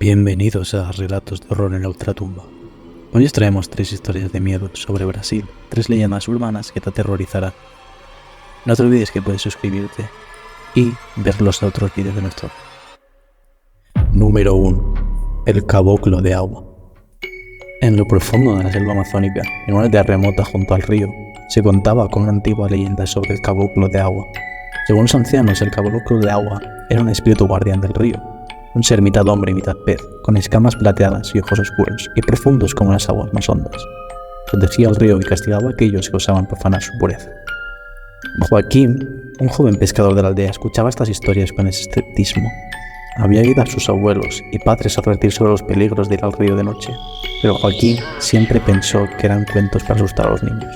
Bienvenidos a Relatos de Horror en la Ultratumba. Hoy os traemos 3 historias de miedo sobre Brasil, 3 leyendas urbanas que te aterrorizarán. No te olvides que puedes suscribirte y ver los otros vídeos de nuestro. Número 1. El caboclo de agua. En lo profundo de la selva amazónica, en una aldea remota junto al río, se contaba con una antigua leyenda sobre el caboclo de agua. Según los ancianos, el caboclo de agua era un espíritu guardián del río, un ser mitad hombre y mitad pez, con escamas plateadas y ojos oscuros y profundos como las aguas más hondas. Protegía el río y castigaba a aquellos que osaban profanar su pureza. Joaquín, un joven pescador de la aldea, escuchaba estas historias con escepticismo. Había oído a sus abuelos y padres advertir sobre los peligros de ir al río de noche, pero Joaquín siempre pensó que eran cuentos para asustar a los niños.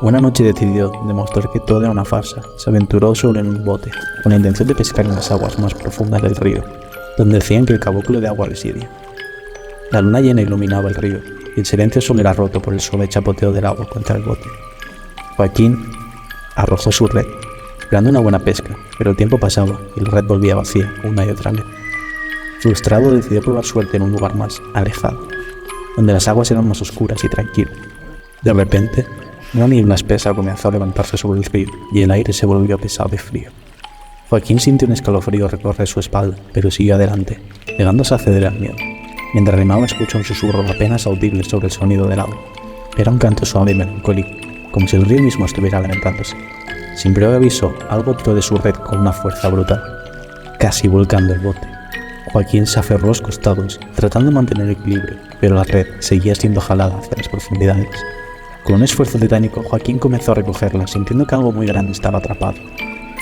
Una noche decidió demostrar que todo era una farsa. Se aventuró solo en un bote, con la intención de pescar en las aguas más profundas del río, donde decían que el caboclo de agua residía. La luna llena iluminaba el río, y el silencio solo era roto por el suave chapoteo del agua contra el bote. Joaquín arrojó su red, esperando una buena pesca, pero el tiempo pasaba y la red volvía vacía una y otra vez. Frustrado, decidió probar suerte en un lugar más alejado, donde las aguas eran más oscuras y tranquilas. De repente, una niebla espesa comenzó a levantarse sobre el río, y el aire se volvió pesado y frío. Joaquín sintió un escalofrío recorrer su espalda, pero siguió adelante, negándose a ceder al miedo. Mientras remaba, escuchó un susurro apenas audible sobre el sonido del agua. Era un canto suave y melancólico, como si el río mismo estuviera lamentándose. Sin breve aviso, algo tiró de su red con una fuerza brutal, casi volcando el bote. Joaquín se aferró a los costados, tratando de mantener el equilibrio, pero la red seguía siendo jalada hacia las profundidades. Con un esfuerzo titánico, Joaquín comenzó a recogerla, sintiendo que algo muy grande estaba atrapado.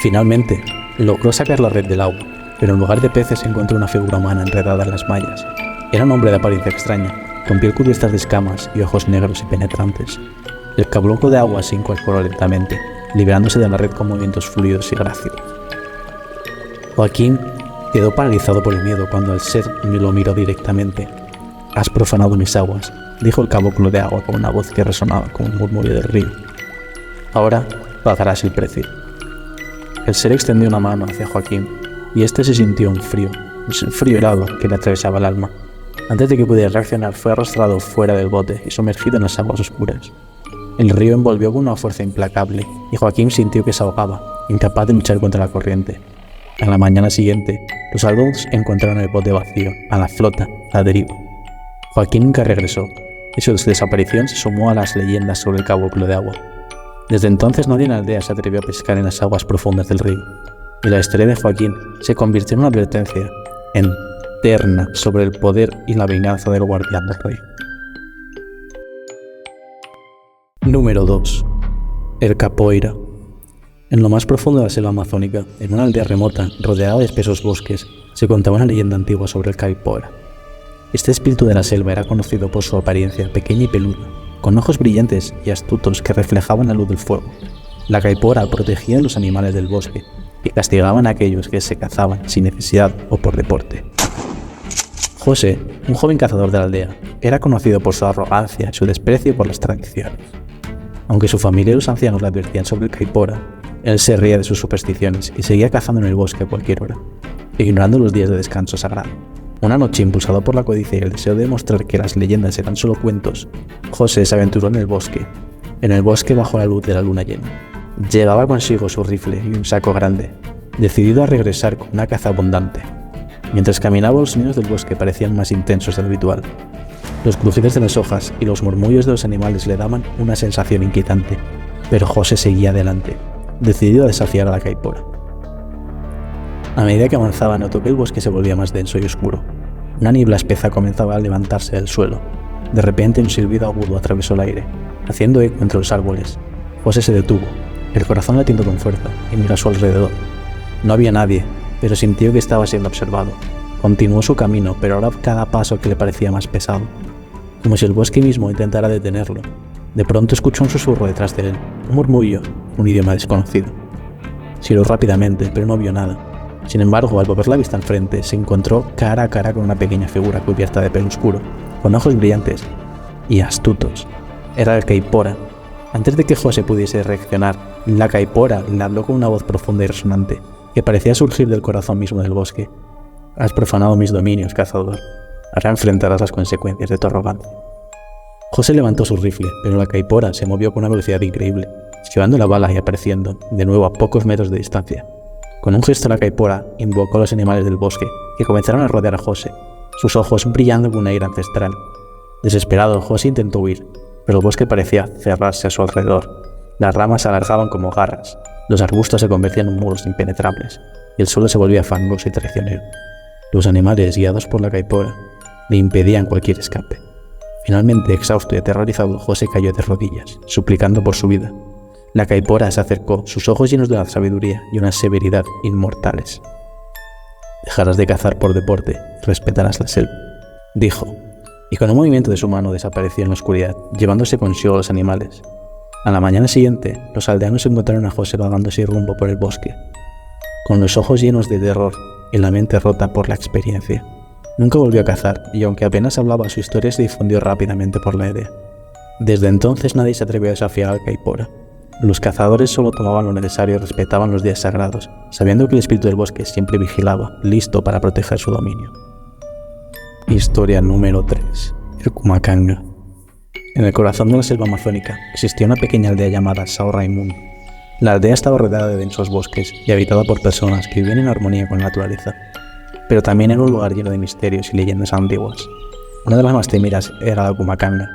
Finalmente, logró sacar la red del agua, pero en lugar de peces encontró una figura humana enredada en las mallas. Era un hombre de apariencia extraña, con piel cubierta de escamas y ojos negros y penetrantes. El caboclo de agua se incorporó lentamente, liberándose de la red con movimientos fluidos y gráciles. Joaquín quedó paralizado por el miedo cuando el ser lo miró directamente. «Has profanado mis aguas», dijo el caboclo de agua con una voz que resonaba como un murmullo del río. «Ahora pagarás el precio». El ser extendió una mano hacia Joaquín, y éste se sintió un frío helado que le atravesaba el alma. Antes de que pudiera reaccionar, fue arrastrado fuera del bote y sumergido en las aguas oscuras. El río envolvió con una fuerza implacable, y Joaquín sintió que se ahogaba, incapaz de luchar contra la corriente. A la mañana siguiente, los adultos encontraron el bote vacío, a la flota, a la deriva. Joaquín nunca regresó, y su desaparición se sumó a las leyendas sobre el caboclo de agua. Desde entonces nadie en la aldea se atrevió a pescar en las aguas profundas del río, y la historia de Joaquín se convirtió en una advertencia eterna sobre el poder y la venganza del guardián del río. Número 2. El capoeira. En lo más profundo de la selva amazónica, en una aldea remota, rodeada de espesos bosques, se contaba una leyenda antigua sobre el caipora. Este espíritu de la selva era conocido por su apariencia pequeña y peluda, con ojos brillantes y astutos que reflejaban la luz del fuego. La caipora protegía a los animales del bosque y castigaban a aquellos que se cazaban sin necesidad o por deporte. José, un joven cazador de la aldea, era conocido por su arrogancia y su desprecio por las tradiciones. Aunque su familia y los ancianos le advertían sobre el caipora, él se reía de sus supersticiones y seguía cazando en el bosque a cualquier hora, ignorando los días de descanso sagrado. Una noche, impulsado por la codicia y el deseo de demostrar que las leyendas eran solo cuentos, José se aventuró en el bosque bajo la luz de la luna llena. Llevaba consigo su rifle y un saco grande, decidido a regresar con una caza abundante. Mientras caminaba, los sonidos del bosque parecían más intensos de lo habitual. Los crujidos de las hojas y los murmullos de los animales le daban una sensación inquietante, pero José seguía adelante, decidido a desafiar a la caipora. A medida que avanzaba, notó que el bosque se volvía más denso y oscuro. Una niebla espesa comenzaba a levantarse del suelo. De repente, un silbido agudo atravesó el aire, haciendo eco entre los árboles. José se detuvo, el corazón latiendo con fuerza, y miró a su alrededor. No había nadie, pero sintió que estaba siendo observado. Continuó su camino, pero ahora cada paso que le parecía más pesado, como si el bosque mismo intentara detenerlo. De pronto escuchó un susurro detrás de él, un murmullo, un idioma desconocido. Giró rápidamente, pero no vio nada. Sin embargo, al volver la vista al frente, se encontró cara a cara con una pequeña figura cubierta de pelo oscuro, con ojos brillantes y astutos. Era el caipora. Antes de que José pudiese reaccionar, la caipora le habló con una voz profunda y resonante, que parecía surgir del corazón mismo del bosque. Has profanado mis dominios, cazador. Ahora enfrentarás las consecuencias de tu arrogancia. José levantó su rifle, pero la caipora se movió con una velocidad increíble, esquivando la bala y apareciendo, de nuevo a pocos metros de distancia. Con un gesto la caipora invocó a los animales del bosque, que comenzaron a rodear a José, sus ojos brillando con una ira ancestral. Desesperado, José intentó huir, pero el bosque parecía cerrarse a su alrededor. Las ramas se alargaban como garras, los arbustos se convertían en muros impenetrables, y el suelo se volvía fangoso y traicionero. Los animales, guiados por la caipora, le impedían cualquier escape. Finalmente, exhausto y aterrorizado, José cayó de rodillas, suplicando por su vida. La caipora se acercó, sus ojos llenos de una sabiduría y una severidad inmortales. «Dejarás de cazar por deporte y respetarás la selva», dijo, y con un movimiento de su mano desapareció en la oscuridad, llevándose consigo a los animales. A la mañana siguiente, los aldeanos encontraron a José vagando sin rumbo por el bosque, con los ojos llenos de terror y la mente rota por la experiencia. Nunca volvió a cazar, y aunque apenas hablaba, su historia se difundió rápidamente por la aldea. Desde entonces nadie se atrevió a desafiar al caipora. Los cazadores solo tomaban lo necesario y respetaban los días sagrados, sabiendo que el espíritu del bosque siempre vigilaba, listo para proteger su dominio. Historia número 3. El Cumacanga. En el corazón de la selva amazónica existía una pequeña aldea llamada São Raimundo. La aldea estaba rodeada de densos bosques y habitada por personas que vivían en armonía con la naturaleza. Pero también era un lugar lleno de misterios y leyendas antiguas. Una de las más temidas era la Cumacanga,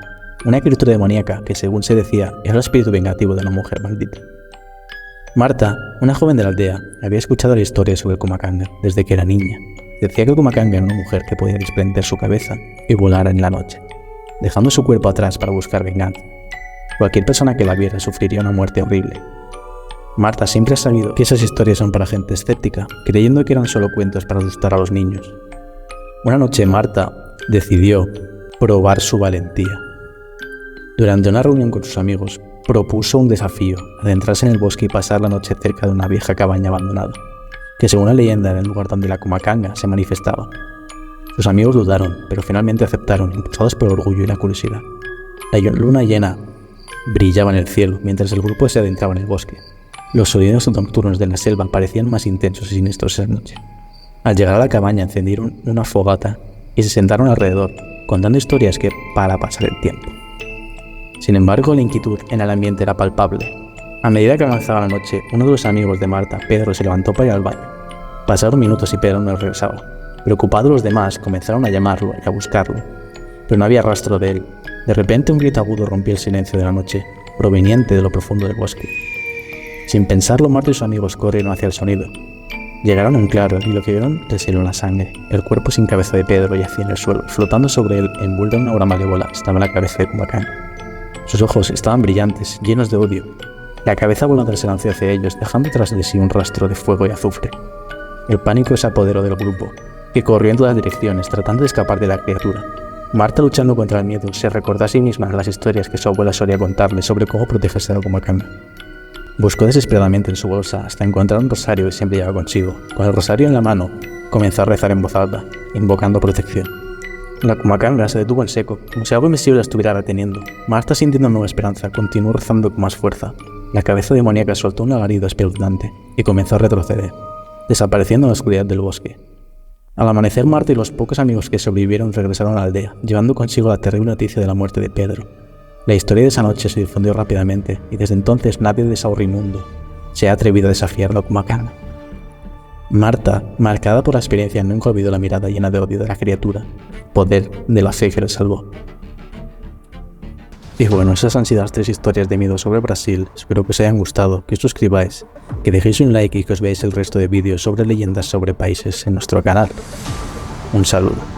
una criatura demoníaca que, según se decía, era el espíritu vengativo de una mujer maldita. Marta, una joven de la aldea, había escuchado la historia sobre el Cumacanga desde que era niña. Decía que el Cumacanga era una mujer que podía desprender su cabeza y volar en la noche, dejando su cuerpo atrás para buscar venganza. Cualquier persona que la viera sufriría una muerte horrible. Marta siempre ha sabido que esas historias son para gente escéptica, creyendo que eran solo cuentos para asustar a los niños. Una noche Marta decidió probar su valentía. Durante una reunión con sus amigos, propuso un desafío: adentrarse en el bosque y pasar la noche cerca de una vieja cabaña abandonada, que según la leyenda era el lugar donde la Cumacanga se manifestaba. Sus amigos dudaron, pero finalmente aceptaron, impulsados por el orgullo y la curiosidad. La luna llena brillaba en el cielo mientras el grupo se adentraba en el bosque. Los sonidos nocturnos de la selva parecían más intensos y siniestros esa noche. Al llegar a la cabaña encendieron una fogata y se sentaron alrededor, contando historias para pasar el tiempo. Sin embargo, la inquietud en el ambiente era palpable. A medida que avanzaba la noche, uno de los amigos de Marta, Pedro, se levantó para ir al baño. Pasaron minutos y Pedro no regresaba. Preocupados, los demás comenzaron a llamarlo y a buscarlo, pero no había rastro de él. De repente, un grito agudo rompió el silencio de la noche, proveniente de lo profundo del bosque. Sin pensarlo, Marta y sus amigos corrieron hacia el sonido. Llegaron a un claro y lo que vieron les heló la sangre. El cuerpo sin cabeza de Pedro yacía en el suelo. Flotando sobre él, envuelta en una aura malévola, estaba la cabeza de Cumacanga. Sus ojos estaban brillantes, llenos de odio. La cabeza voladora se lanzó hacia ellos, dejando tras de sí un rastro de fuego y azufre. El pánico se apoderó del grupo, que corrió en todas direcciones, tratando de escapar de la criatura. Marta, luchando contra el miedo, se recordó a sí misma las historias que su abuela solía contarle sobre cómo protegerse de la Cumacanga. Buscó desesperadamente en su bolsa hasta encontrar un rosario que siempre llevaba consigo. Con el rosario en la mano, comenzó a rezar en voz alta, invocando protección. La Cumacanga se detuvo en seco, como si algo invisible la estuviera reteniendo. Marta, sintiendo nueva esperanza, continuó rezando con más fuerza. La cabeza demoníaca soltó un alarido espeluznante y comenzó a retroceder, desapareciendo en la oscuridad del bosque. Al amanecer, Marta y los pocos amigos que sobrevivieron regresaron a la aldea, llevando consigo la terrible noticia de la muerte de Pedro. La historia de esa noche se difundió rápidamente y desde entonces nadie de São Raimundo se ha atrevido a desafiar la Cumacanga. Marta, marcada por la experiencia, nunca olvidó la mirada llena de odio de la criatura, poder de la fe que le salvó. Y bueno, esas han sido las 3 historias de miedo sobre Brasil. Espero que os hayan gustado, que os suscribáis, que dejéis un like y que os veáis el resto de vídeos sobre leyendas sobre países en nuestro canal. Un saludo.